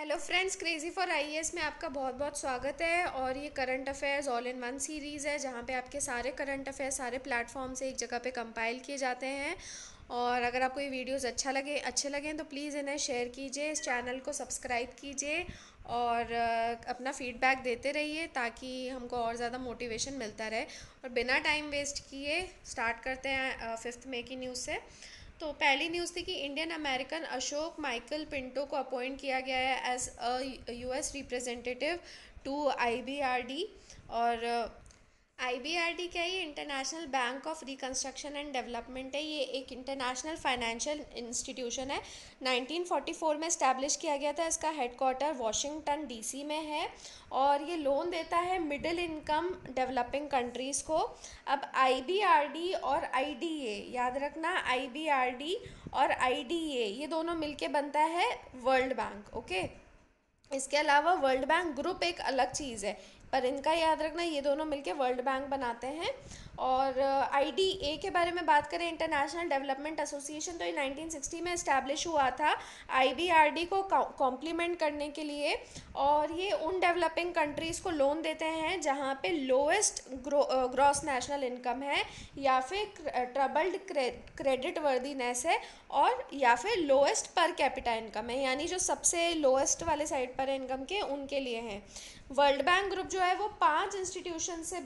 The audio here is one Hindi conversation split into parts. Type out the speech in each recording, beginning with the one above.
Hello friends, crazy for IAS में आपका बहुत बहुत स्वागत है। और ये current affairs all in one series है जहाँ पे आपके सारे करंट अफेयर्स सारे प्लेटफॉर्म से एक जगह पे कंपाइल किए जाते हैं। और अगर आपको ये वीडियोस अच्छे लगें तो प्लीज़ इन्हें शेयर कीजिए, इस चैनल को सब्सक्राइब कीजिए और अपना फीडबैक देते रहिए ताकि हमको और ज़्यादा मोटिवेशन मिलता रहे। और बिना टाइम वेस्ट किए स्टार्ट करते हैं 5 मई की न्यूज़ से। तो पहली न्यूज़ थी कि Indian American Ashok Michael Pinto को अपॉइंट किया गया है as a US representative to IBRD. और आईबीआरडी क्या है? ये international bank of reconstruction and development है। ये एक इंटरनेशनल फाइनेंशियल इंस्टीट्यूशन है। 1944 में इस्टेब्लिश किया गया था। इसका हेडक्वार्टर वॉशिंगटन डीसी में है और ये लोन देता है मिडिल इनकम डेवलपिंग कंट्रीज़ को। अब आईबीआरडी और आईडीए याद रखना, आईबीआरडी और आईडीए ये दोनों मिलके बनता है वर्ल्ड बैंक। ओके, इसके अलावा वर्ल्ड बैंक ग्रुप एक अलग चीज़ है, पर इनका याद रखना, ये दोनों मिलके वर्ल्ड बैंक बनाते हैं। और आईडीए के बारे में बात करें, इंटरनेशनल डेवलपमेंट एसोसिएशन, तो ये 1960 में इस्टेब्लिश हुआ था आईबीआरडी को कॉम्प्लीमेंट करने के लिए। और ये उन डेवलपिंग कंट्रीज़ को लोन देते हैं जहाँ पे लोएस्ट ग्रॉस नेशनल इनकम है, या फिर ट्रबल्ड क्रेडिट वर्दीनेस है, और या फिर लोएस्ट पर कैपिटा इनकम है, यानी जो सबसे लोएस्ट वाले साइड पर इनकम के उनके लिए हैं। वर्ल्ड बैंक ग्रुप जो है वो 5 इंस्टीट्यूशन से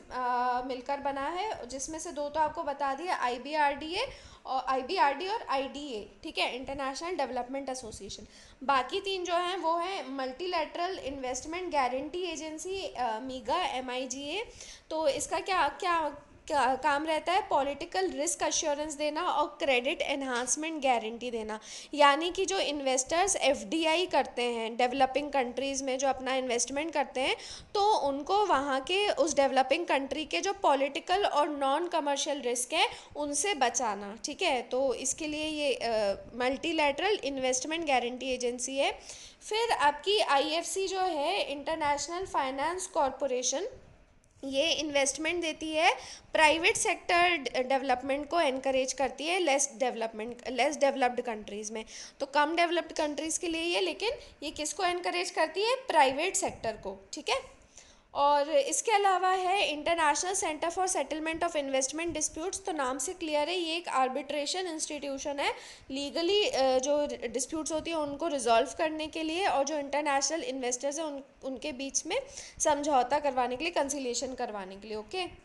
मिलकर बना है, जिसमें से 2 तो आपको बता दिया, आईबीआरडी और आईडीए, ठीक है, इंटरनेशनल डेवलपमेंट एसोसिएशन। बाकी 3 जो हैं वो हैं मल्टीलैटरल इन्वेस्टमेंट गारंटी एजेंसी, मीगा, एमआईजीए। तो इसका क्या क्या काम रहता है? पॉलिटिकल रिस्क अश्योरेंस देना और क्रेडिट एनहांसमेंट गारंटी देना। यानी कि जो इन्वेस्टर्स एफडीआई करते हैं डेवलपिंग कंट्रीज़ में, जो अपना इन्वेस्टमेंट करते हैं, तो उनको वहाँ के उस डेवलपिंग कंट्री के जो पॉलिटिकल और नॉन कमर्शियल रिस्क है उनसे बचाना, ठीक है। तो इसके लिए ये मल्टीलैटरल इन्वेस्टमेंट गारंटी एजेंसी है। फिर आपकी आईएफसी जो है, इंटरनेशनल फाइनेंस कॉरपोरेशन, ये इन्वेस्टमेंट देती है, प्राइवेट सेक्टर डेवलपमेंट को एनकरेज करती है लेस डेवलप्ड कंट्रीज़ में। तो कम डेवलप्ड कंट्रीज़ के लिए ये, लेकिन ये किसको एनकरेज करती है? प्राइवेट सेक्टर को, ठीक है। और इसके अलावा है international centre for settlement of investment disputes. तो नाम से क्लियर है, ये एक आर्बिट्रेशन इंस्टीट्यूशन है, लीगली जो डिस्प्यूट्स होती हैं उनको रिजॉल्व करने के लिए, और जो इंटरनेशनल इन्वेस्टर्स हैं उनके बीच में समझौता करवाने के लिए, कंसिलिएशन करवाने के लिए। Okay,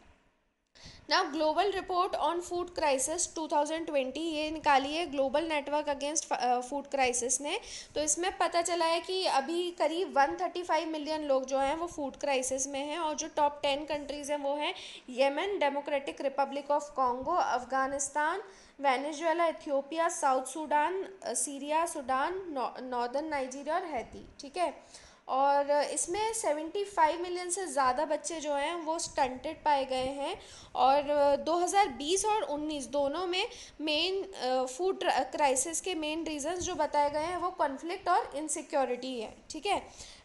now global report on food crisis 2020, ये निकाली है global network against food crisis ने। तो इसमें पता चला है कि अभी करीब 135 मिलियन लोग जो हैं वो फूड क्राइसिस में हैं। और जो टॉप 10 कंट्रीज़ हैं वो हैं Yemen, democratic Republic of Congo, Afghanistan, Venezuela, Ethiopia, south Sudan, Syria, Sudan, northern Nigeria और हैती, ठीक है। और इसमें 75 मिलियन से ज़्यादा बच्चे जो हैं वो स्टंटेड पाए गए हैं। और 2020 और 19 दोनों में मेन फूड क्राइसिस के मेन रीजंस जो बताए गए हैं वो कॉन्फ्लिक्ट और इनसिक्योरिटी है, ठीक है।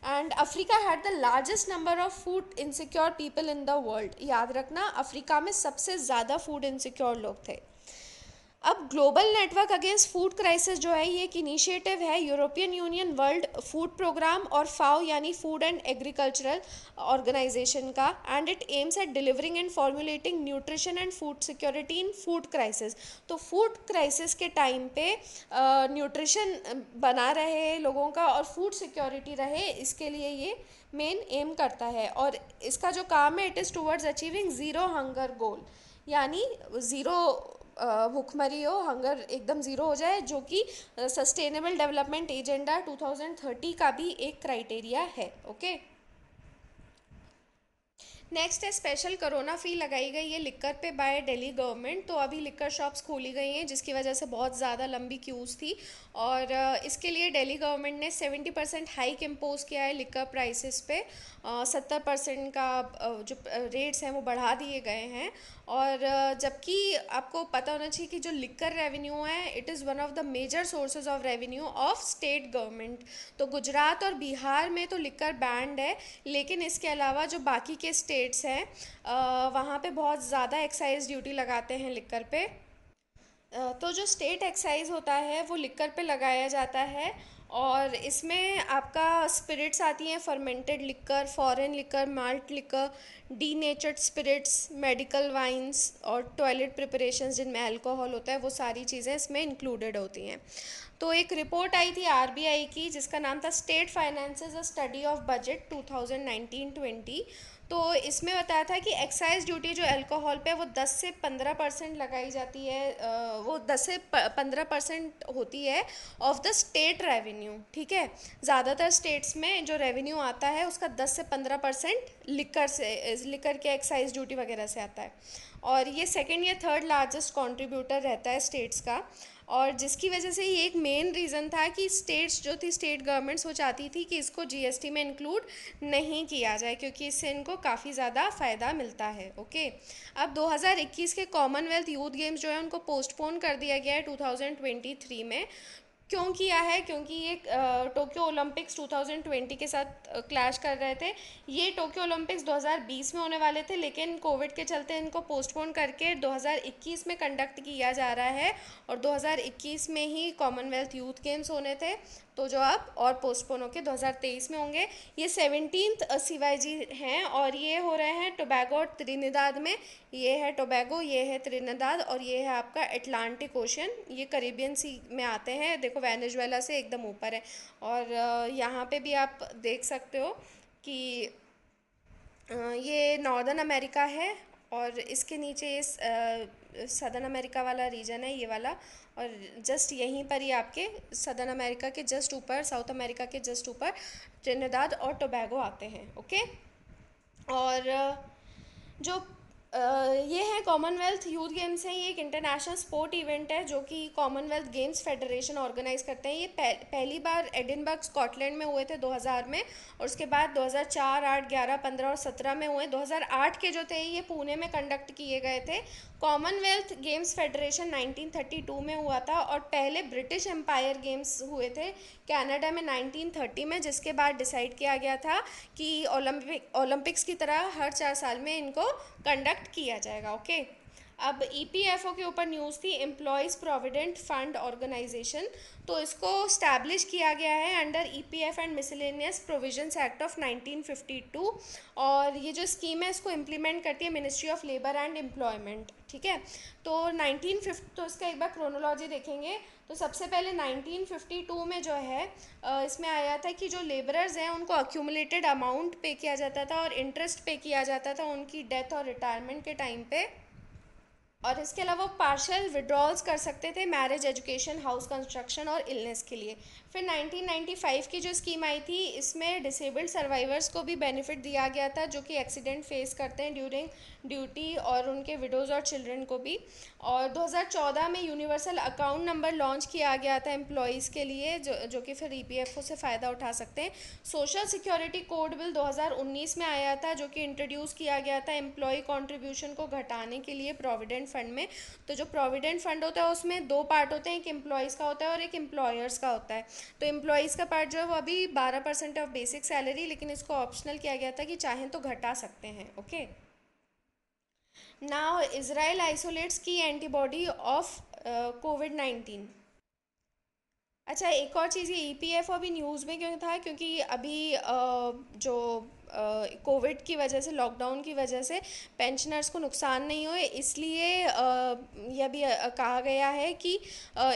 And Africa had the largest number of food insecure people in the world. याद रखना, अफ्रीका में सबसे ज़्यादा फूड इनसिक्योर लोग थे। अब global network against food crisis जो है, ये एक इनिशिएटिव है European Union World Food Programme और फाओ यानी फूड एंड एग्रीकल्चरल ऑर्गेनाइजेशन का। And it aims at delivering and formulating nutrition and food security in food crisis. तो फूड क्राइसिस के टाइम पे न्यूट्रिशन बना रहे लोगों का और फूड सिक्योरिटी रहे, इसके लिए ये मेन एम करता है। और इसका जो काम है, it is towards achieving zero hunger goal, यानी ज़ीरो भूखमरी हो, हंगर एकदम ज़ीरो हो जाए, जो कि सस्टेनेबल डेवलपमेंट एजेंडा 2030 का भी एक क्राइटेरिया है। ओके, नेक्स्ट है स्पेशल कोरोना फी लगाई गई है लिक्कर पे बाय दिल्ली गवर्नमेंट। तो अभी लिक्कर शॉप्स खोली गई हैं जिसकी वजह से बहुत ज़्यादा लंबी क्यूज़ थी। और इसके लिए दिल्ली गवर्नमेंट ने 70% हाइक इम्पोज किया है लिक्कर प्राइसेस पे। 70% का जो रेट्स हैं वो बढ़ा दिए गए हैं। और जबकि आपको पता होना चाहिए कि जो लिक्कर रेवेन्यू है, it is one of the major sources of revenue of state government. तो गुजरात और बिहार में तो लिक्कर बैंड है, लेकिन इसके अलावा जो बाकी के स्टेट्स हैं वहाँ पे बहुत ज़्यादा एक्साइज ड्यूटी लगाते हैं लिक्कर पे। तो जो स्टेट एक्साइज होता है वो लिक्कर पे लगाया जाता है। और इसमें आपका स्पिरिट्स आती हैं, fermented liquor, foreign liquor, malt liquor, denatured spirits, medical wines और टॉयलेट प्रिपरेशंस जिनमें अल्कोहल होता है, वो सारी चीज़ें इसमें इंक्लूडेड होती हैं। तो एक रिपोर्ट आई थी आरबीआई की जिसका नाम था state finances a study of budget 2019-20। तो इसमें बताया था कि एक्साइज ड्यूटी जो अल्कोहल पे वो 10 से 15% लगाई जाती है, वो 10 से 15% होती है ऑफ द स्टेट रेवेन्यू, ठीक है। ज़्यादातर स्टेट्स में जो रेवेन्यू आता है उसका 10 से 15% लिकर से, लिकर के एक्साइज ड्यूटी वगैरह से आता है। और ये सेकेंड या थर्ड लार्जेस्ट कंट्रीब्यूटर रहता है स्टेट्स का। और जिसकी वजह से ये एक मेन रीज़न था कि स्टेट्स जो थी, स्टेट गवर्नमेंट्स वो चाहती थी कि इसको जीएसटी में इंक्लूड नहीं किया जाए क्योंकि इससे इनको काफ़ी ज़्यादा फ़ायदा मिलता है। ओके, अब 2021 के कॉमनवेल्थ यूथ गेम्स जो है उनको पोस्टपोन कर दिया गया है 2023 में। क्यों किया है? क्योंकि ये टोक्यो ओलंपिक्स 2020 के साथ क्लैश कर रहे थे। ये टोक्यो ओलंपिक्स 2020 में होने वाले थे, लेकिन कोविड के चलते इनको पोस्टपोन करके 2021 में कंडक्ट किया जा रहा है। और 2021 में ही कॉमनवेल्थ यूथ गेम्स होने थे, तो जो अब और पोस्टपोन होकर 2023 में होंगे। ये 17th सीवाईजी हैं और ये हो रहे हैं टोबैगो और त्रिनिदाद में। ये है टोबैगो, ये है त्रिनिदाद और ये है आपका अटलांटिक ओशन। ये करीबियन सी में आते हैं, देखो वेनेजुएला से एकदम ऊपर है। और यहाँ पे भी आप देख सकते हो कि ये नॉर्दर्न अमेरिका है और इसके नीचे ये सदर्न अमेरिका वाला रीजन है, ये वाला। और जस्ट यहीं पर ही आपके सदर्न अमेरिका के जस्ट ऊपर, साउथ अमेरिका के जस्ट ऊपर ट्रिनिदाद और टोबैगो आते हैं। ओके, और जो ये है कॉमनवेल्थ यूथ गेम्स हैं, ये एक इंटरनेशनल स्पोर्ट इवेंट है जो कि कॉमनवेल्थ गेम्स फेडरेशन ऑर्गेनाइज करते हैं। ये पहली बार एडिनबर्ग स्कॉटलैंड में हुए थे 2000 में, और उसके बाद 2004, 8, 11, 15 और 17 में हुए। 2008 के जो थे ये पुणे में कंडक्ट किए गए थे। कॉमनवेल्थ गेम्स फेडरेशन 1932 में हुआ था और पहले ब्रिटिश एम्पायर गेम्स हुए थे कनाडा में 1930 में, जिसके बाद डिसाइड किया गया था कि ओलंपिक्स की तरह हर 4 साल में इनको कंडक्ट किया जाएगा। ओके, अब ईपीएफओ के ऊपर न्यूज़ थी, एम्प्लॉयज़ प्रोविडेंट फंड ऑर्गेनाइजेशन। तो इसको स्टैब्लिश किया गया है under EPF and miscellaneous provisions act of 1952। और ये जो स्कीम है इसको इम्प्लीमेंट करती है ministry of labour and employment, ठीक है। तो 1950, तो इसका एक बार क्रोनोलॉजी देखेंगे तो सबसे पहले 1952 में जो है इसमें आया था कि जो लेबरर्स हैं उनको अक्यूमुलेटेड अमाउंट पे किया जाता था और इंटरेस्ट पे किया जाता था उनकी डेथ और रिटायरमेंट के टाइम पे। और इसके अलावा पार्शियल विड्रॉल्स कर सकते थे मैरिज, एजुकेशन, हाउस कंस्ट्रक्शन और इलनेस के लिए। फिर 1995 की जो स्कीम आई थी इसमें डिसेबल्ड सर्वाइवर्स को भी बेनिफिट दिया गया था जो कि एक्सीडेंट फेस करते हैं ड्यूरिंग ड्यूटी, और उनके विडोज़ और चिल्ड्रन को भी। और 2014 में यूनिवर्सल अकाउंट नंबर लॉन्च किया गया था एम्प्लॉयज़ के लिए जो कि फिर ईपीएफओ से फ़ायदा उठा सकते हैं। सोशल सिक्योरिटी कोड बिल 2019 में आया था जो कि इंट्रोड्यूस किया गया था एम्प्लॉय कॉन्ट्रीब्यूशन को घटाने के लिए प्रोविडेंट फंड में। तो जो प्रोविडेंट फंड होता है उसमें 2 पार्ट होते हैं, एक एम्प्लॉयज़ का होता है और एक एम्प्लॉयर्स का होता है। तो एम्प्लॉयज़ का पार्ट जो है वो अभी 12% ऑफ बेसिक सैलरी, लेकिन इसको ऑप्शनल किया गया था कि चाहें तो घटा सकते हैं। ओके, नाउ इजराइल आइसोलेट्स की एंटीबॉडी ऑफ कोविड-19। अच्छा, एक और चीज़, ये ईपीएफ अभी न्यूज़ में क्यों था? क्योंकि अभी जो कोविड की वजह से, लॉकडाउन की वजह से पेंशनर्स को नुकसान नहीं होए, इसलिए यह भी कहा गया है कि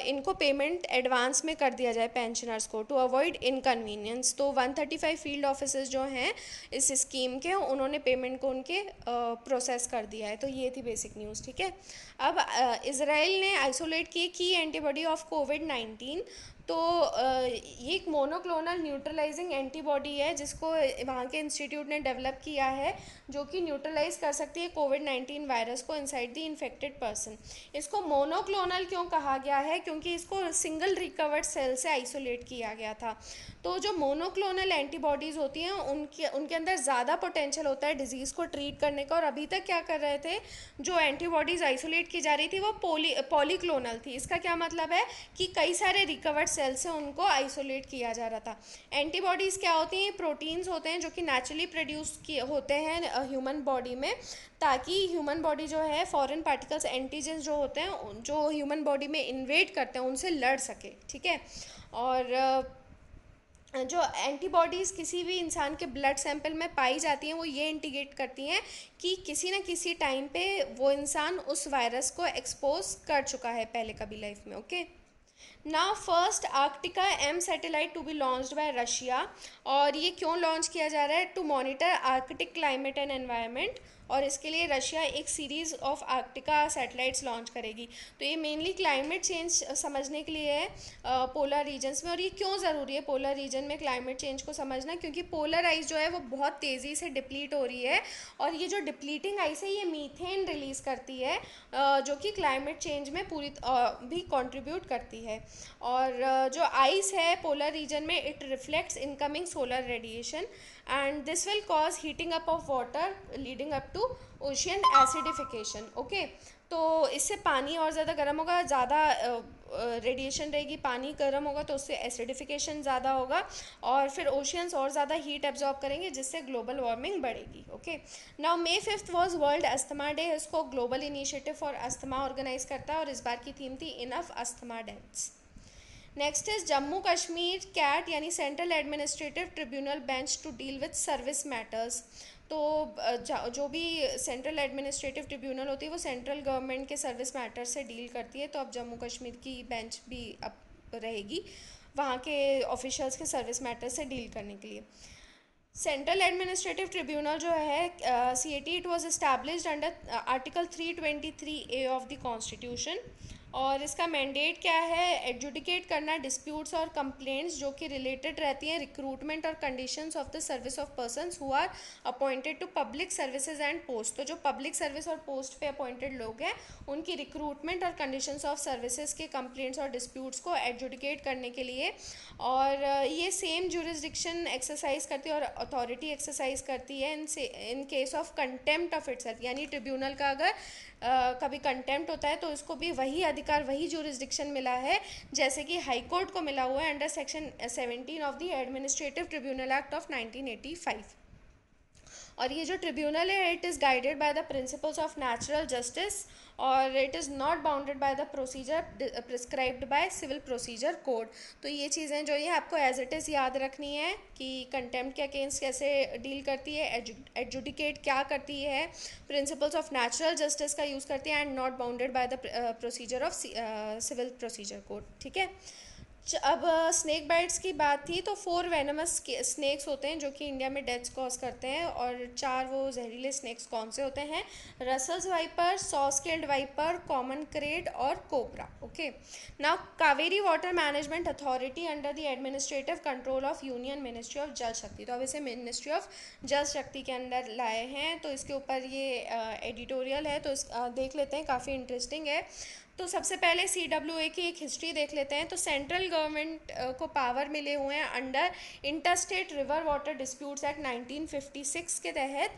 इनको पेमेंट एडवांस में कर दिया जाए पेंशनर्स को टू अवॉइड इनकन्वीनियंस। तो 135 फील्ड ऑफिसर्स जो हैं इस स्कीम के, उन्होंने पेमेंट को उनके प्रोसेस कर दिया है। तो ये थी बेसिक न्यूज़, ठीक है। अब इसराइल ने आइसोलेट की एंटीबॉडी ऑफ कोविड-19। तो ये एक मोनोक्लोनल न्यूट्रलाइजिंग एंटीबॉडी है जिसको वहाँ के इंस्टीट्यूट ने डेवलप किया है, जो कि न्यूट्रलाइज कर सकती है कोविड-19 वायरस को इनसाइड द इन्फेक्टेड पर्सन। इसको मोनोक्लोनल क्यों कहा गया है? क्योंकि इसको सिंगल रिकवर्ड सेल से आइसोलेट किया गया था। तो जो मोनोक्लोनल एंटीबॉडीज़ होती हैं उनके उनके अंदर ज़्यादा पोटेंशियल होता है डिजीज़ को ट्रीट करने का। और अभी तक क्या कर रहे थे, जो एंटीबॉडीज़ आइसोलेट की जा रही थी वो पॉलीक्लोनल थी। इसका क्या मतलब है कि कई सारे रिकवर्ड सेल से उनको आइसोलेट किया जा रहा था। एंटीबॉडीज़ क्या होती हैं? प्रोटीन्स होते हैं जो कि नेचुरली प्रोड्यूस किए होते हैं ह्यूमन बॉडी में, ताकि ह्यूमन बॉडी जो है फॉरेन पार्टिकल्स, एंटीजेंस जो होते हैं जो ह्यूमन बॉडी में इन्वेड करते हैं उनसे लड़ सके, ठीक है। और जो एंटीबॉडीज़ किसी भी इंसान के ब्लड सैंपल में पाई जाती हैं वो ये इंडिकेट करती हैं कि किसी न किसी टाइम पे वो इंसान उस वायरस को एक्सपोज कर चुका है पहले कभी लाइफ में। Okay, now first Arktika M satellite to be launched by Russia. और ये क्यों लॉन्च किया जा रहा है? To monitor Arctic climate and environment. और इसके लिए रशिया एक series of Arktika satellites launch करेगी। तो ये मेनली क्लाइमेट चेंज समझने के लिए है पोलर रीजन्स में। और ये क्यों ज़रूरी है पोलर रीजन में क्लाइमेट चेंज को समझना? क्योंकि पोलर आइस जो है वो बहुत तेज़ी से डिप्लीट हो रही है, और ये जो डिप्लीटिंग आइस है ये मीथेन रिलीज़ करती है, जो कि क्लाइमेट चेंज में पूरी भी कंट्रीब्यूट करती है। और जो आइस है पोलर रीजन में, it reflects incoming solar radiation and this will cause heating up of water leading up to ocean acidification. Okay, तो इससे पानी और ज़्यादा गर्म होगा, ज़्यादा रेडिएशन रहेगी, पानी गर्म होगा तो उससे एसिडिफिकेशन ज़्यादा होगा, और फिर ओशियंस और ज़्यादा हीट एब्जॉर्ब करेंगे जिससे ग्लोबल वार्मिंग बढ़ेगी। Okay, now May 5 was world asthma day. इसको global initiative for asthma organise करता है और इस बार की थीम थी enough asthma deaths. Next is Jammu Kashmir CAT यानी central administrative tribunal bench to deal with service matters. तो जो भी सेंट्रल एडमिनिस्ट्रेटिव ट्रिब्यूनल होती है वो सेंट्रल गवर्नमेंट के सर्विस मैटर से डील करती है, तो अब जम्मू कश्मीर की बेंच भी अब रहेगी वहाँ के ऑफिशियल्स के सर्विस मैटर से डील करने के लिए। सेंट्रल एडमिनिस्ट्रेटिव ट्रिब्यूनल जो है CAT, it was established under article 323A of the constitution. और इसका मैंडेट क्या है? एडजुडिकेट करना डिस्प्यूट्स और कंप्लेंट्स जो कि रिलेटेड रहती हैं रिक्रूटमेंट और conditions of the service of persons who are appointed to public services and post. तो जो पब्लिक सर्विस और पोस्ट पे अपॉइंटेड लोग हैं उनकी रिक्रूटमेंट और कंडीशंस ऑफ सर्विसेज के कंप्लेंट्स और डिस्प्यूट्स को एडजुडिकेट करने के लिए। और ये सेम जुरिस्डिक्शन एक्सरसाइज करती है और अथॉरिटी एक्सरसाइज करती है in case of contempt of itself. यानी ट्रिब्यूनल का अगर कभी कंटेम्प्ट होता है तो इसको भी वही अधिकार, वही जुरिस्डिक्शन मिला है जैसे कि हाई कोर्ट को मिला हुआ है under section 17 of the administrative tribunal act of 1985। और ये जो ट्रिब्यूनल है it is guided by the principles of natural justice, और it is not bounded by the procedure prescribed by civil procedure code. तो ये चीज़ें जो ये आपको एज इट इज़ याद रखनी है कि कंटेम्प्ट के अगेंस्ट कैसे डील करती है, एडजुडिकेट क्या करती है, प्रिंसिपल्स ऑफ नेचुरल जस्टिस का यूज़ करती है, and not bounded by the procedure of civil procedure code. ठीक है, अब स्नेक बाइट्स की बात थी तो 4 वेनमस स्नेक्स होते हैं जो कि इंडिया में डेथ्स कॉज करते हैं, और 4 वो जहरीले स्नेक्स कौन से होते हैं? Russell's viper, saw scaled viper, common krait और cobra. Okay, now Kaveri water management authority under the administrative control of union ministry of Jal Shakti. तो अब इसे मिनिस्ट्री ऑफ जल शक्ति के अंदर लाए हैं, तो इसके ऊपर ये एडिटोरियल है, तो देख लेते हैं, काफ़ी इंटरेस्टिंग है। तो सबसे पहले CWA की एक हिस्ट्री देख लेते हैं। तो सेंट्रल गवर्नमेंट को पावर मिले हुए हैं under interstate river water disputes act 1956 के तहत,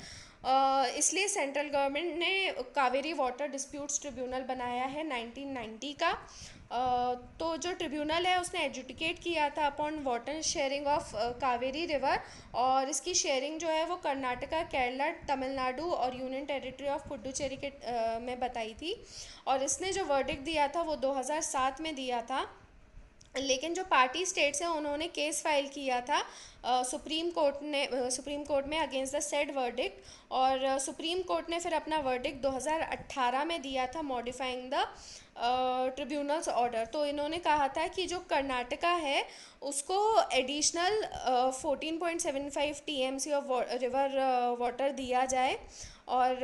इसलिए सेंट्रल गवर्नमेंट ने कावेरी वाटर डिस्प्यूट्स ट्रिब्यूनल बनाया है 1990 का। तो जो ट्रिब्यूनल है उसने एजुडिकेट किया था upon water sharing of Kaveri river, और इसकी शेयरिंग जो है वो कर्नाटका, केरला, तमिलनाडु और यूनियन टेरिटरी ऑफ पुडुचेरी के में बताई थी। और इसने जो वर्डिक्ट दिया था वो 2007 में दिया था, लेकिन जो पार्टी स्टेट्स हैं उन्होंने केस फाइल किया था सुप्रीम कोर्ट में अगेंस्ट द सेड वर्डिक्ट, और सुप्रीम कोर्ट ने फिर अपना वर्डिक्ट 2018 में दिया था मॉडिफाइंग द ट्रिब्यूनल्स ऑर्डर। तो इन्होंने कहा था कि जो कर्नाटका है उसको additional 14.75 TMC of river water दिया जाए, और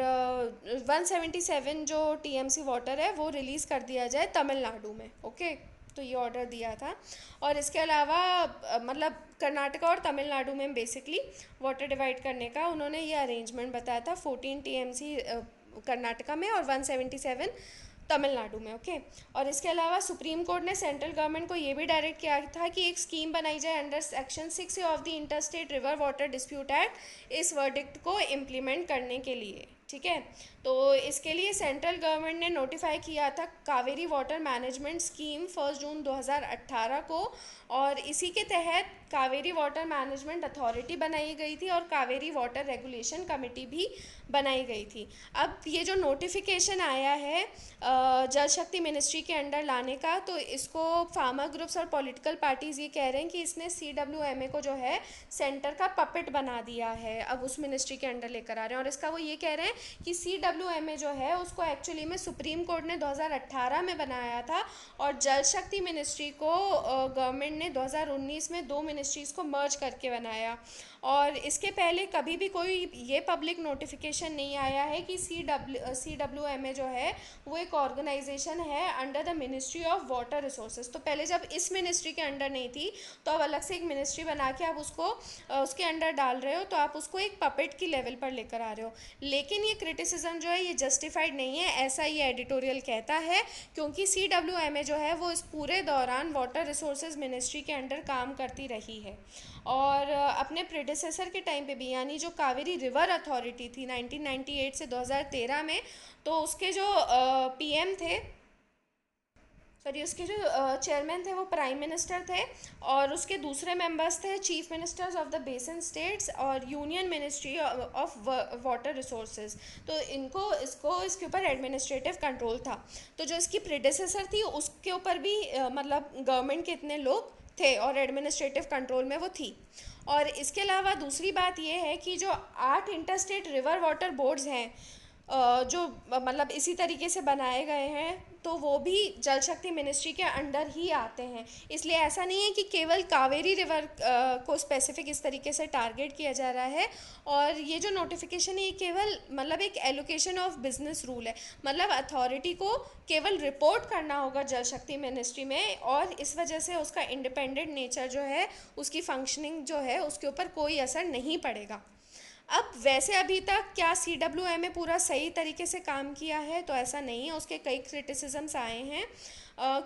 177 जो TMC वाटर है वो रिलीज़ कर दिया जाए तमिलनाडु में। ओके, तो ये ऑर्डर दिया था। और इसके अलावा मतलब कर्नाटका और तमिलनाडु में बेसिकली वाटर डिवाइड करने का उन्होंने ये अरेंजमेंट बताया था, 14 TMC कर्नाटका में और 177 तमिलनाडु में। ओके, और इसके अलावा सुप्रीम कोर्ट ने सेंट्रल गवर्नमेंट को ये भी डायरेक्ट किया था कि एक स्कीम बनाई जाए under section 6 of the interstate river water dispute act इस वर्डिक्ट को इम्प्लीमेंट करने के लिए। ठीक है, तो इसके लिए सेंट्रल गवर्नमेंट ने नोटिफाई किया था कावेरी वाटर मैनेजमेंट स्कीम 1 जून 2018 को, और इसी के तहत कावेरी वाटर मैनेजमेंट अथॉरिटी बनाई गई थी और कावेरी वाटर रेगुलेशन कमेटी भी बनाई गई थी। अब ये जो नोटिफिकेशन आया है जल शक्ति मिनिस्ट्री के अंडर लाने का, तो इसको फार्मर ग्रुप्स और पॉलिटिकल पार्टीज़ ये कह रहे हैं कि इसने CWMA को जो है सेंटर का पपेट बना दिया है, अब उस मिनिस्ट्री के अंडर लेकर आ रहे हैं। और इसका वो ये कह रहे हैं कि CWMA जो है उसको एक्चुअली में सुप्रीम कोर्ट ने 2018 में बनाया था और जल शक्ति मिनिस्ट्री को गवर्नमेंट ने 2019 में दो मिनिस्ट्रीज़ को मर्ज करके बनाया। और इसके पहले कभी भी कोई ये पब्लिक नोटिफिकेशन नहीं आया है कि CWMA जो है वो एक ऑर्गेनाइजेशन है under the ministry of water resources. तो पहले जब इस मिनिस्ट्री के अंडर नहीं थी तो अब अलग से एक मिनिस्ट्री बना के आप उसको उसके अंडर डाल रहे हो, तो आप उसको एक पपेट की लेवल पर लेकर आ रहे हो। लेकिन ये क्रिटिसिज्म जो है ये जस्टिफाइड नहीं है, ऐसा ये एडिटोरियल कहता है, क्योंकि CWMA जो है वो इस पूरे दौरान वाटर रिसोर्सेज मिनिस्ट्री के अंडर काम करती रही है। और अपने प्रेडिसेसर के टाइम पे भी, यानी जो कावेरी रिवर अथॉरिटी थी 1998 से 2013 में, तो उसके जो PM थे, सॉरी उसके जो चेयरमैन थे वो प्राइम मिनिस्टर थे और उसके दूसरे मेंबर्स थे chief ministers of the basin states और union ministry of water resources. तो इसके ऊपर एडमिनिस्ट्रेटिव कंट्रोल था। तो जो इसकी प्रेडिसेसर थी उसके ऊपर भी मतलब गवर्नमेंट के इतने लोग थे और एडमिनिस्ट्रेटिव कंट्रोल में वो थी। और इसके अलावा दूसरी बात ये है कि जो 8 इंटरस्टेट रिवर वाटर बोर्ड्स हैं जो मतलब इसी तरीके से बनाए गए हैं, तो वो भी जल शक्ति मिनिस्ट्री के अंडर ही आते हैं। इसलिए ऐसा नहीं है कि केवल कावेरी रिवर को स्पेसिफिक इस तरीके से टारगेट किया जा रहा है। और ये जो नोटिफिकेशन है ये केवल मतलब एक एलोकेशन ऑफ बिजनेस रूल है, मतलब अथॉरिटी को केवल रिपोर्ट करना होगा जल शक्ति मिनिस्ट्री में, और इस वजह से उसका इंडिपेंडेंट नेचर जो है, उसकी फंक्शनिंग जो है, उसके ऊपर कोई असर नहीं पड़ेगा। अब वैसे अभी तक क्या CWMA पूरा सही तरीके से काम किया है, तो ऐसा नहीं है, उसके कई क्रिटिसिजम्स आए हैं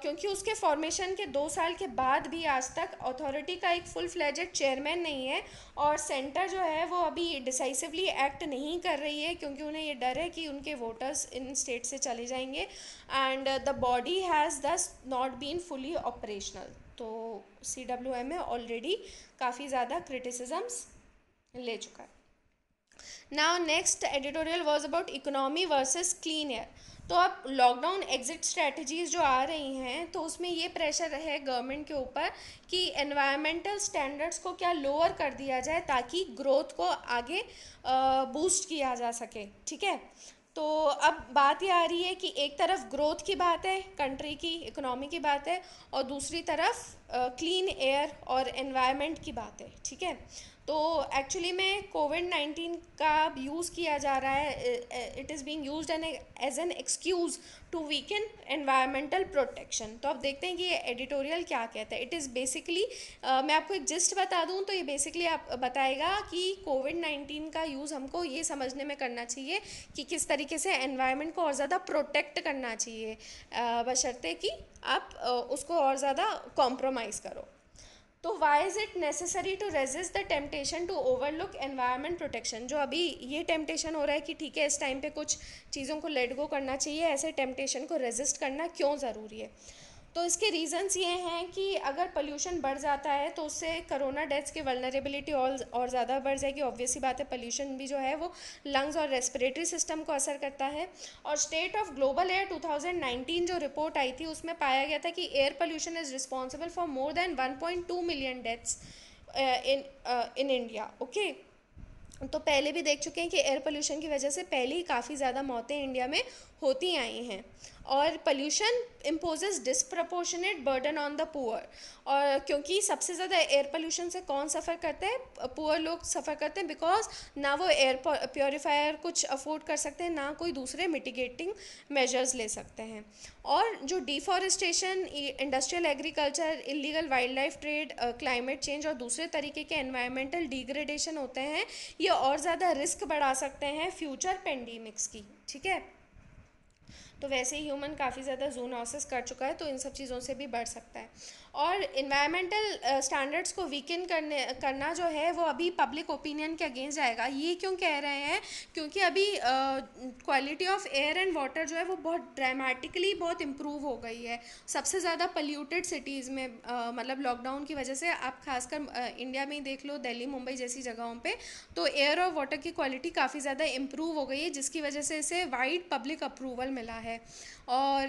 क्योंकि उसके फॉर्मेशन के 2 साल के बाद भी आज तक अथॉरिटी का एक फुल फ्लेजेड चेयरमैन नहीं है और सेंटर जो है वो अभी डिसाइसिवली एक्ट नहीं कर रही है, क्योंकि उन्हें ये डर है कि उनके वोटर्स इन स्टेट से चले जाएंगे एंड द बॉडी हैज़ दस नॉट बीन फुली ऑपरेशनल। तो CWMA ऑलरेडी काफ़ी ज़्यादा क्रिटिसिजम्स ले चुका है। Now next editorial was about economy versus clean air. तो अब लॉकडाउन एग्जिट स्ट्रेटजीज जो आ रही हैं, तो उसमें ये प्रेशर है गवर्नमेंट के ऊपर कि एनवायरमेंटल स्टैंडर्ड्स को क्या लोअर कर दिया जाए ताकि ग्रोथ को आगे बूस्ट किया जा सके। ठीक है, तो अब बात ये आ रही है कि एक तरफ ग्रोथ की बात है, कंट्री की इकोनॉमी की बात है, और दूसरी तरफ क्लीन एयर और एनवायरनमेंट की बात है। ठीक है, तो एक्चुअली में कोविड-19 का यूज़ किया जा रहा है, it is being used as an excuse to weaken environmental protection. तो अब देखते हैं कि ये एडिटोरियल क्या कहता है। इट इज़ बेसिकली मैं आपको एक जिस्ट बता दूं तो ये बेसिकली आप बताएगा कि कोविड-19 का यूज़ हमको ये समझने में करना चाहिए कि किस तरीके से एनवायरनमेंट को और ज़्यादा प्रोटेक्ट करना चाहिए, बशर्ते कि आप उसको और ज़्यादा कॉम्प्रोमाइज़ करो। तो why is it necessary to resist the temptation to overlook environment protection. जो अभी ये टेम्पटेशन हो रहा है कि ठीक है इस टाइम पे कुछ चीज़ों को लेट गो करना चाहिए, ऐसे टेम्पटेशन को रेजिस्ट करना क्यों ज़रूरी है। तो इसके रीज़न्स ये हैं कि अगर पोल्यूशन बढ़ जाता है तो उससे कोरोना डेथ्स की वल्नरेबिलिटी और ज़्यादा बढ़ जाएगी। ऑब्वियसली बात है, पोल्यूशन भी जो है वो लंग्स और रेस्पिरेटरी सिस्टम को असर करता है। और स्टेट ऑफ ग्लोबल एयर 2019 जो रिपोर्ट आई थी उसमें पाया गया था कि air pollution is responsible for more than 1.2 million deaths in India. Okay, तो पहले भी देख चुके हैं कि एयर पोल्यूशन की वजह से पहले ही काफ़ी ज़्यादा मौतें इंडिया में होती आई हैं। और pollution imposes disproportionate burden on the poor, और क्योंकि सबसे ज़्यादा एयर पोल्यूशन से कौन सफ़र करते हैं, पुअर लोग सफ़र करते हैं, बिकॉज ना वो एयर प्योरीफायर कुछ अफोर्ड कर सकते हैं, ना कोई दूसरे मिटिगेटिंग मेजर्स ले सकते हैं। और जो deforestation, industrial agriculture, illegal wild life trade, climate change और दूसरे तरीके के एनवायरमेंटल डिग्रेडेशन होते हैं, ये और ज़्यादा रिस्क बढ़ा सकते हैं फ्यूचर पेंडेमिक्स की। ठीक है, तो वैसे ही ह्यूमन काफ़ी ज़्यादा जूनोसिस कर चुका है, तो इन सब चीज़ों से भी बढ़ सकता है। और इन्वायरमेंटल स्टैंडर्ड्स को वीकन करना जो है वो अभी पब्लिक ओपिनियन के अगेंस्ट जाएगा। ये क्यों कह रहे हैं? क्योंकि अभी quality of air and water जो है वो बहुत ड्रामेटिकली बहुत इम्प्रूव हो गई है। सबसे ज़्यादा पल्यूटेड सिटीज़ में मतलब लॉकडाउन की वजह से आप खासकर इंडिया में ही देख लो, दिल्ली मुंबई जैसी जगहों पे तो एयर और वाटर की क्वालिटी काफ़ी ज़्यादा इम्प्रूव हो गई है, जिसकी वजह से इसे वाइड पब्लिक अप्रूवल मिला है। और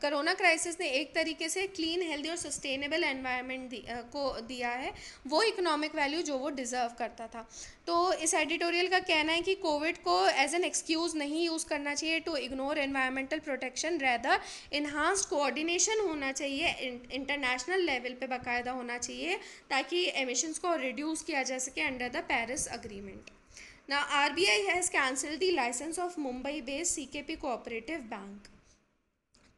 कोरोना क्राइसिस ने एक तरीके से क्लीन, हेल्दी और सस्टेनेबल एनवायरनमेंट को दिया है वो इकोनॉमिक वैल्यू जो वो डिज़र्व करता था। तो इस एडिटोरियल का कहना है कि कोविड को एज एन एक्सक्यूज़ नहीं यूज़ करना चाहिए to ignore environmental protection, rather enhanced coordination होना चाहिए, इंटरनेशनल लेवल पे बाकायदा होना चाहिए ताकि एमिशंस को रिड्यूस किया जा सके under the Paris agreement. Now RBI has cancelled the license of Mumbai based CKP Cooperative Bank।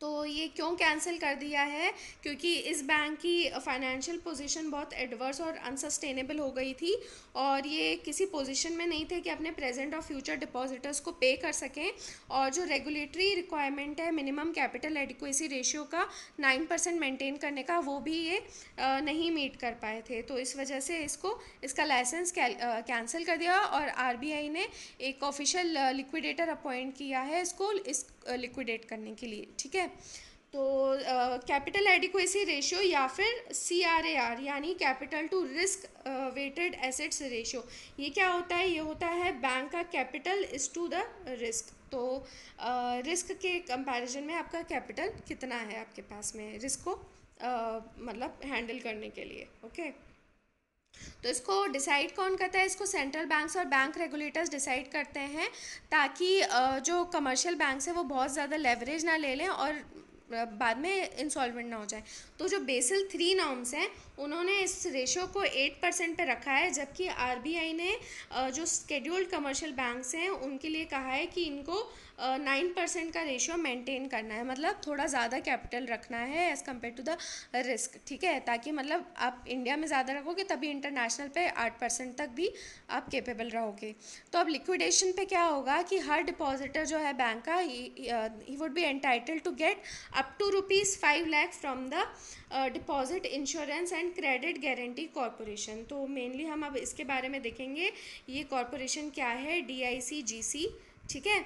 तो ये क्यों कैंसिल कर दिया है? क्योंकि इस बैंक की फाइनेंशियल पोजीशन बहुत एडवर्स और अनसस्टेनेबल हो गई थी और ये किसी पोजीशन में नहीं थे कि अपने प्रेजेंट और फ्यूचर डिपॉजिटर्स को पे कर सकें। और जो रेगुलेटरी रिक्वायरमेंट है मिनिमम कैपिटल एडिक्वेसी रेशियो का 9% मेंटेन करने का, वो भी ये नहीं मीट कर पाए थे। तो इस वजह से इसका लाइसेंस कैंसिल कर दिया और आरबीआई ने एक ऑफिशियल लिक्विडेटर अपॉइंट किया है इसको लिक्विडेट करने के लिए। ठीक है, तो कैपिटल एडिक्वेसी रेशियो या फिर CRAR यानी capital to risk weighted assets ratio, ये क्या होता है? ये होता है बैंक का capital is to the risk. तो रिस्क के कंपैरिजन में आपका कैपिटल कितना है आपके पास में रिस्क को मतलब हैंडल करने के लिए। ओके, तो इसको डिसाइड कौन करता है? इसको सेंट्रल बैंक्स और बैंक रेगुलेटर्स डिसाइड करते हैं ताकि जो कमर्शियल बैंक्स हैं वो बहुत ज़्यादा लेवरेज ना ले लें और बाद में इंसॉल्वेंट ना हो जाए। तो जो बेसिल 3 नॉर्म्स हैं उन्होंने इस रेशो को 8% पे रखा है, जबकि आरबीआई ने जो स्केड्यूल्ड कमर्शियल बैंक्स हैं उनके लिए कहा है कि इनको 9% का रेशियो मेंटेन करना है, मतलब थोड़ा ज़्यादा कैपिटल रखना है as compare to the risk. ठीक है, ताकि मतलब आप इंडिया में ज़्यादा रखोगे तभी इंटरनेशनल पे 8% तक भी आप केपेबल रहोगे। तो अब लिक्विडेशन पे क्या होगा कि हर डिपॉजिटर जो है बैंक का ही would be entitled to get up to ₹5 lakh from the deposit insurance and credit guarantee corporation. तो मेनली हम अब इसके बारे में देखेंगे, ये कॉरपोरेशन क्या है, DICGC। ठीक है,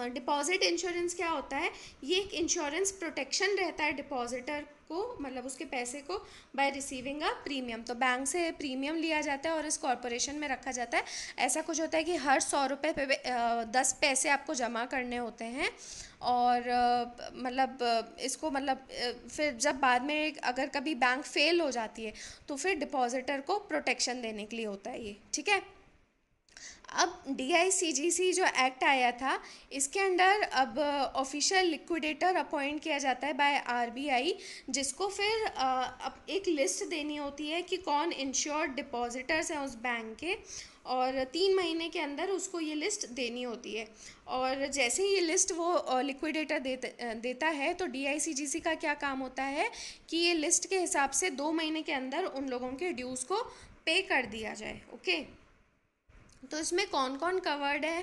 डिपॉजिट इंश्योरेंस क्या होता है? ये एक इंश्योरेंस प्रोटेक्शन रहता है डिपॉजिटर को, मतलब उसके पैसे को, बाय रिसीविंग अ प्रीमियम। तो बैंक से प्रीमियम लिया जाता है और इस कॉरपोरेशन में रखा जाता है। ऐसा कुछ होता है कि हर 100 रुपये पे 10 पैसे आपको जमा करने होते हैं और मतलब इसको मतलब फिर जब बाद में अगर कभी बैंक फेल हो जाती है तो फिर डिपॉजिटर को प्रोटेक्शन देने के लिए होता है ये। ठीक है, अब DICGC जो एक्ट आया था इसके अंडर अब ऑफिशियल लिक्विडेटर अपॉइंट किया जाता है बाय आरबीआई, जिसको फिर अब एक लिस्ट देनी होती है कि कौन इंश्योर्ड डिपॉजिटर्स हैं उस बैंक के, और 3 महीने के अंदर उसको ये लिस्ट देनी होती है। और जैसे ही ये लिस्ट वो लिक्विडेटर देता है तो DICGC का क्या काम होता है कि ये लिस्ट के हिसाब से 2 महीने के अंदर उन लोगों के ड्यूज़ को पे कर दिया जाए। ओके, तो इसमें कौन कौन कवर्ड है?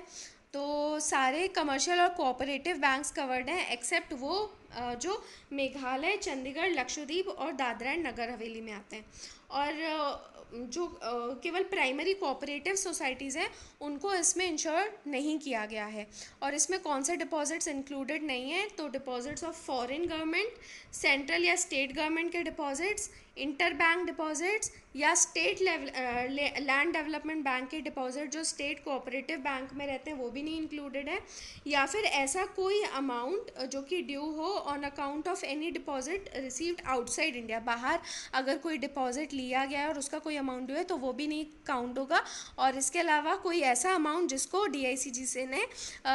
तो सारे कमर्शियल और कोऑपरेटिव बैंक्स कवर्ड हैं एक्सेप्ट वो जो मेघालय, चंडीगढ़, लक्षद्वीप और दादरा एंड नगर हवेली में आते हैं। और जो केवल प्राइमरी कोऑपरेटिव सोसाइटीज़ हैं उनको इसमें इंश्योर नहीं किया गया है। और इसमें कौन से डिपॉजिट्स इंक्लूडेड नहीं हैं? तो deposits of foreign government, central या स्टेट गवर्नमेंट के डिपॉजिट्स, इंटर बैंक डिपॉजिट्स या state level land development bank के डिपॉजिट जो स्टेट कोऑपरेटिव बैंक में रहते हैं वो भी नहीं इंक्लूडेड है, या फिर ऐसा कोई अमाउंट जो कि ड्यू हो on account of any deposit received outside India. बाहर अगर कोई डिपॉजिट लिया गया है और उसका कोई अमाउंट ड्यू है तो वो भी नहीं काउंट होगा। और इसके अलावा कोई ऐसा अमाउंट जिसको DICGC ने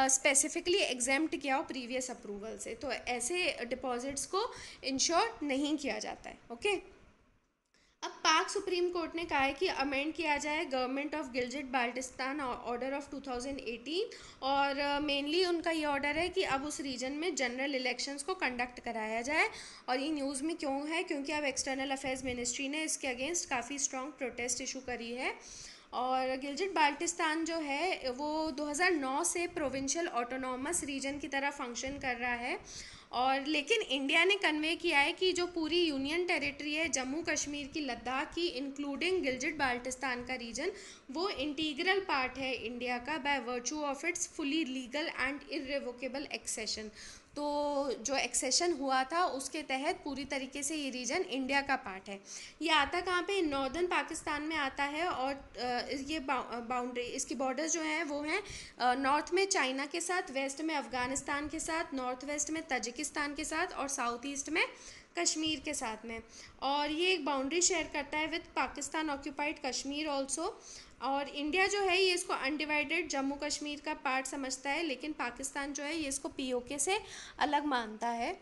स्पेसिफिकली एग्जेम्प्ट किया हो प्रीवियस अप्रूवल से, तो ऐसे डिपॉजिट्स को इंश्योर नहीं किया जाता है। ओके, अब पाक सुप्रीम कोर्ट ने कहा है कि अमेंड किया जाए government of Gilgit Baltistan order of 2018, और मेनली उनका ये ऑर्डर है कि अब उस रीजन में जनरल इलेक्शंस को कंडक्ट कराया जाए। और ये न्यूज़ में क्यों है? क्योंकि अब एक्सटर्नल अफेयर्स मिनिस्ट्री ने इसके अगेंस्ट काफ़ी स्ट्रॉन्ग प्रोटेस्ट इशू करी है। और गिलजिट बाल्टिस्तान जो है वो 2009 से प्रोविंशियल ऑटोनॉमस रीजन की तरह फंक्शन कर रहा है और लेकिन इंडिया ने कन्वे किया है कि जो पूरी यूनियन टेरिटरी है जम्मू कश्मीर की, लद्दाख की, इंक्लूडिंग गिलजिट बाल्टिस्तान का रीजन, वो इंटीग्रल पार्ट है इंडिया का by virtue of its fully legal and irrevocable accession. तो जो एक्सेशन हुआ था उसके तहत पूरी तरीके से ये रीजन इंडिया का पार्ट है। ये आता कहाँ पे, नॉर्दर्न पाकिस्तान में आता है। और ये बाउंड्री, इसकी बॉर्डर जो हैं वो हैं नॉर्थ में चाइना के साथ, वेस्ट में अफ़गानिस्तान के साथ, नॉर्थ वेस्ट में तजिकिस्तान के साथ, और साउथ ईस्ट में कश्मीर के साथ में। और ये एक बाउंड्री शेयर करता है with Pakistan occupied Kashmir also. और इंडिया जो है ये इसको अनडिवाइडेड जम्मू कश्मीर का पार्ट समझता है, लेकिन पाकिस्तान जो है ये इसको पीओके से अलग मानता है।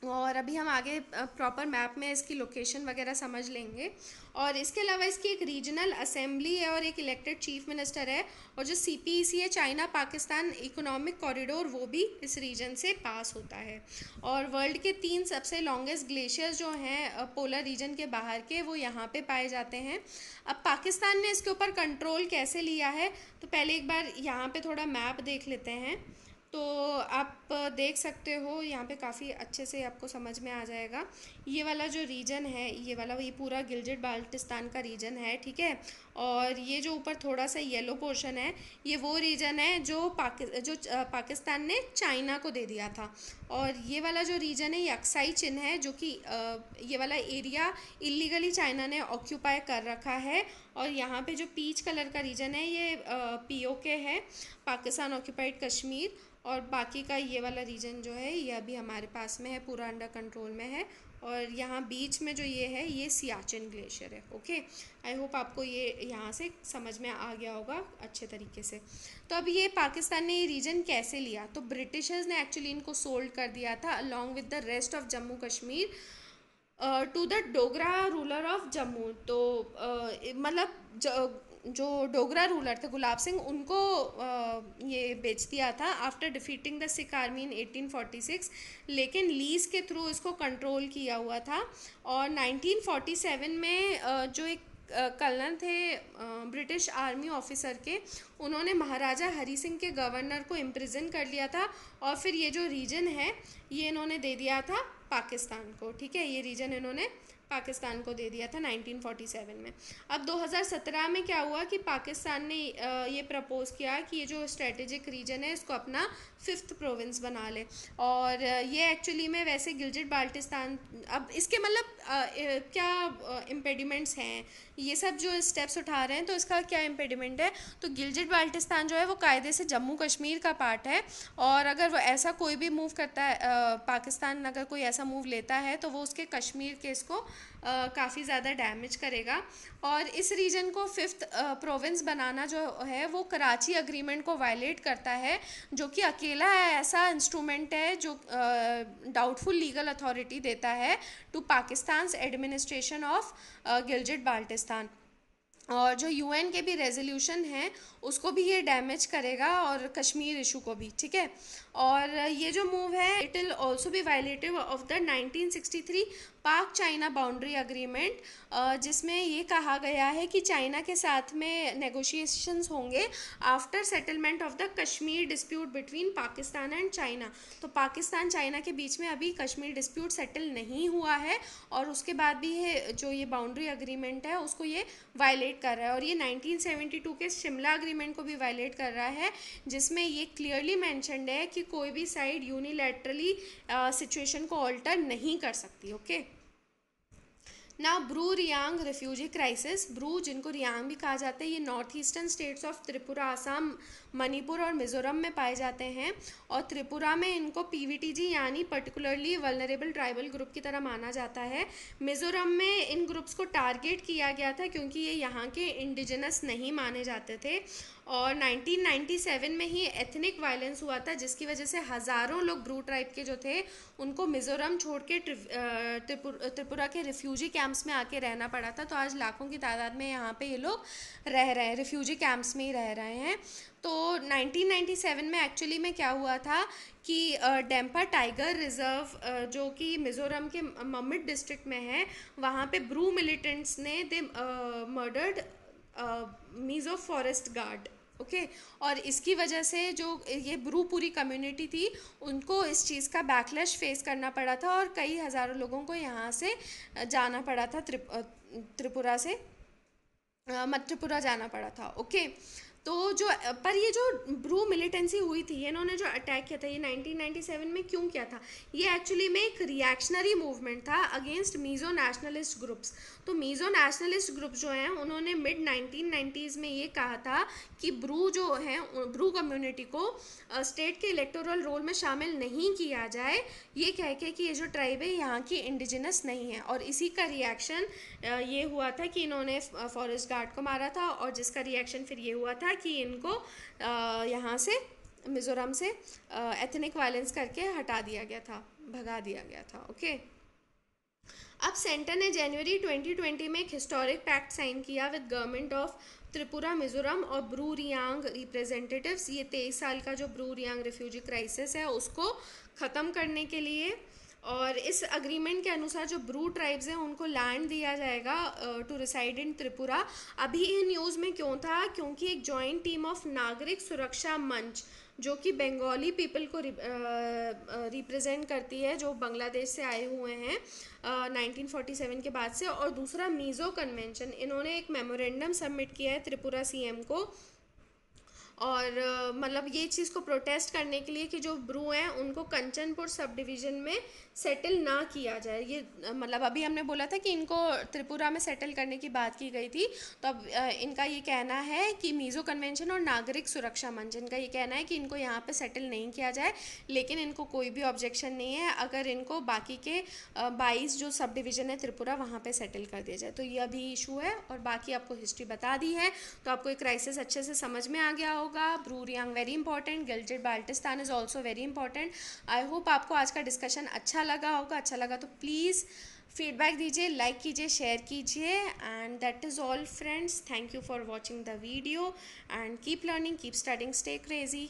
और अभी हम आगे प्रॉपर मैप में इसकी लोकेशन वगैरह समझ लेंगे। और इसके अलावा इसकी एक रीजनल असेंबली है और एक इलेक्टेड चीफ मिनिस्टर है। और जो सीपीईसी है, चाइना पाकिस्तान इकोनॉमिक कॉरिडोर, वो भी इस रीजन से पास होता है। और वर्ल्ड के 3 सबसे लॉन्गेस्ट ग्लेशियर्स जो हैं पोलर रीजन के बाहर के, वो यहाँ पे पाए जाते हैं। अब पाकिस्तान ने इसके ऊपर कंट्रोल कैसे लिया है, तो पहले एक बार यहाँ पे थोड़ा मैप देख लेते हैं। तो आप देख सकते हो यहाँ पे काफ़ी अच्छे से आपको समझ में आ जाएगा। ये वाला जो रीजन है, ये वाला, ये पूरा गिलजिट बाल्टिस्तान का रीजन है, ठीक है। और ये जो ऊपर थोड़ा सा येलो पोर्शन है, ये वो रीजन है जो पाकिस्तान ने चाइना को दे दिया था। और ये वाला जो रीजन है, ये अक्साई चिन है, जो कि ये वाला एरिया इलीगली चाइना ने ऑक्यूपाई कर रखा है। और यहाँ पे जो पीच कलर का रीजन है, ये पीओके है, पाकिस्तान ऑक्यूपाइड कश्मीर। और बाकी का ये वाला रीजन जो है ये अभी हमारे पास में है, पूरा अंडर कंट्रोल में है। और यहाँ बीच में जो ये है, ये सियाचिन ग्लेशियर है। ओके, आई होप आपको ये यहाँ से समझ में आ गया होगा अच्छे तरीके से। तो अब ये पाकिस्तान ने ये रीजन कैसे लिया, तो ब्रिटिशर्स ने एक्चुअली इनको सोल्ड कर दिया था along with the rest of Jammu Kashmir to the Dogra ruler of Jammu. तो मतलब जो डोगरा रूलर थे गुलाब सिंह, उनको ये बेच दिया था after defeating the Sikh army इन 1846। लेकिन लीज के थ्रू इसको कंट्रोल किया हुआ था। और 1947 में जो एक कर्नल थे ब्रिटिश आर्मी ऑफिसर के, उन्होंने महाराजा हरी सिंह के गवर्नर को इम्प्रिजन कर लिया था। और फिर ये जो रीजन है ये इन्होंने दे दिया था पाकिस्तान को, ठीक है। ये रीजन इन्होंने पाकिस्तान को दे दिया था 1947 में। अब 2017 में क्या हुआ कि पाकिस्तान ने ये प्रपोज किया कि ये जो स्ट्रेटेजिक रीजन है इसको अपना 5th प्रोविंस बना ले। और ये एक्चुअली में वैसे गिलजिट बाल्टिस्तान, अब इसके मतलब क्या इम्पेडिमेंट्स हैं, ये सब जो स्टेप्स उठा रहे हैं, तो इसका क्या इम्पेडिमेंट है, तो गिलजिट बाल्टिस्तान जो है वो कायदे से जम्मू कश्मीर का पार्ट है। और अगर वो ऐसा कोई भी मूव करता है, पाकिस्तान अगर कोई ऐसा मूव लेता है, तो वो उसके कश्मीर केस को काफ़ी ज़्यादा डैमेज करेगा। और इस रीजन को 5th प्रोविंस बनाना जो है वो कराची अग्रीमेंट को वायलेट करता है, जो कि अकेला ऐसा इंस्ट्रूमेंट है जो डाउटफुल लीगल अथॉरिटी देता है to Pakistan administration of Gilgit Baltistan. और जो यूएन के भी रेजोल्यूशन हैं उसको भी ये डैमेज करेगा, और कश्मीर इशू को भी, ठीक है। और ये जो मूव है, इट विल ऑल्सो भी वायलेटिव ऑफ द 1963 पाक चाइना बाउंड्री अग्रीमेंट, जिसमें ये कहा गया है कि चाइना के साथ में नेगोशिएशंस होंगे after settlement of the Kashmir dispute between Pakistan and China. तो पाकिस्तान चाइना के बीच में अभी कश्मीर डिस्प्यूट सेटल नहीं हुआ है, और उसके बाद भी जो ये बाउंड्री अग्रीमेंट है उसको ये वायलेट कर रहा है। और ये 1972 के शिमला अग्रीमेंट को भी वायलेट कर रहा है, जिसमें ये क्लियरली मेंशन्ड है कि कोई भी साइड यूनिलैटरली सिचुएशन को ऑल्टर नहीं कर सकती। ओके, ना ब्रू रियांग रिफ्यूजी क्राइसिस, ब्रू जिनको रियांग भी कहा जाता है, ये north eastern states of Tripura, Assam, Manipur और मिजोरम में पाए जाते हैं। और त्रिपुरा में इनको पीवीटीजी यानी पर्टिकुलरली वल्नरेबल ट्राइबल ग्रुप की तरह माना जाता है। मिजोरम में इन ग्रुप्स को टारगेट किया गया था क्योंकि ये यहाँ के इंडिजिनस नहीं माने जाते थे। और 1997 में ही एथनिक वायलेंस हुआ था, जिसकी वजह से हज़ारों लोग ब्रू ट्राइब के जो थे उनको मिज़ोरम छोड़ के त्रिपुरा के रिफ्यूजी कैंप्स में आके रहना पड़ा था। तो आज लाखों की तादाद में यहाँ पे ये लोग रह रहे हैं, रिफ्यूजी कैंप्स में ही रह रहे हैं। तो 1997 में एक्चुअली में क्या हुआ था कि डेम्पा टाइगर रिजर्व, जो कि मिज़ोरम के ममिट डिस्ट्रिक्ट में है, वहाँ पे ब्रू मिलिटेंट्स ने they murdered Mizo forest guard, okay. और इसकी वजह से जो ये ब्रू पूरी कम्युनिटी थी, उनको इस चीज़ का बैकलैश फेस करना पड़ा था और कई हज़ारों लोगों को यहाँ से जाना पड़ा था, त्रिपुरा से त्रिपुरा जाना पड़ा था। ओके। तो जो पर ये जो ब्रू मिलिटेंसी हुई थी, इन्होंने जो अटैक किया था ये 1997 में क्यों किया था, ये एक्चुअली में एक रिएक्शनरी मूवमेंट था अगेंस्ट मीज़ो नेशनलिस्ट ग्रुप्स। तो मीज़ो नेशनलिस्ट ग्रुप जो हैं उन्होंने मिड 1990s में ये कहा था कि ब्रू जो है, ब्रू कम्युनिटी को स्टेट के इलेक्टोरल रोल में शामिल नहीं किया जाए, ये कह के कि ये जो ट्राइब है यहाँ की इंडिजिनस नहीं है। और इसी का रिएक्शन ये हुआ था कि इन्होंने फॉरेस्ट गार्ड को मारा था, और जिसका रिएक्शन फिर ये हुआ था कि इनको यहाँ से, मिज़ोरम से एथनिक वायलेंस करके हटा दिया गया था, भगा दिया गया था। ओके। अब सेंटर ने जनवरी 2020 में एक हिस्टोरिक पैक्ट साइन किया with government of Tripura, Mizoram और ब्रू रियांग रिप्रेजेंटेटिव्स। ये 23 साल का जो ब्रू रियांग रिफ्यूजी क्राइसिस है उसको ख़त्म करने के लिए। और इस अग्रीमेंट के अनुसार जो ब्रू ट्राइब्स हैं उनको लैंड दिया जाएगा टू रिसाइड इन त्रिपुरा। अभी ये न्यूज़ में क्यों था, क्योंकि एक जॉइंट टीम ऑफ नागरिक सुरक्षा मंच जो कि बंगाली पीपल को रिप्रेजेंट करती है, जो बांग्लादेश से आए हुए हैं 1947 के बाद से, और दूसरा मीज़ो कन्वेंशन, इन्होंने एक मेमोरेंडम सबमिट किया है त्रिपुरा सीएम को। और मतलब ये चीज़ को प्रोटेस्ट करने के लिए कि जो ब्रू हैं उनको कंचनपुर सब डिवीज़न में सेटल ना किया जाए। ये मतलब अभी हमने बोला था कि इनको त्रिपुरा में सेटल करने की बात की गई थी, तो अब इनका ये कहना है कि मीज़ो कन्वेंशन और नागरिक सुरक्षा मंच, इनका ये कहना है कि इनको यहाँ पे सेटल नहीं किया जाए, लेकिन इनको कोई भी ऑब्जेक्शन नहीं है अगर इनको बाकी के 22 जो सब डिवीज़न है त्रिपुरा वहाँ पे सेटल कर दिया जाए। तो ये अभी इशू है, और बाकी आपको हिस्ट्री बता दी है, तो आपको एक क्राइसिस अच्छे से समझ में आ गया होगा। Bru Reang very important, Gilgit Baltistan is also very important. I hope आपको आज का डिस्कशन अच्छा लगा होगा। अच्छा लगा तो प्लीज़ फीडबैक दीजिए, लाइक कीजिए, शेयर कीजिए, and that is all friends. Thank you for watching the video and keep learning, keep studying, stay crazy.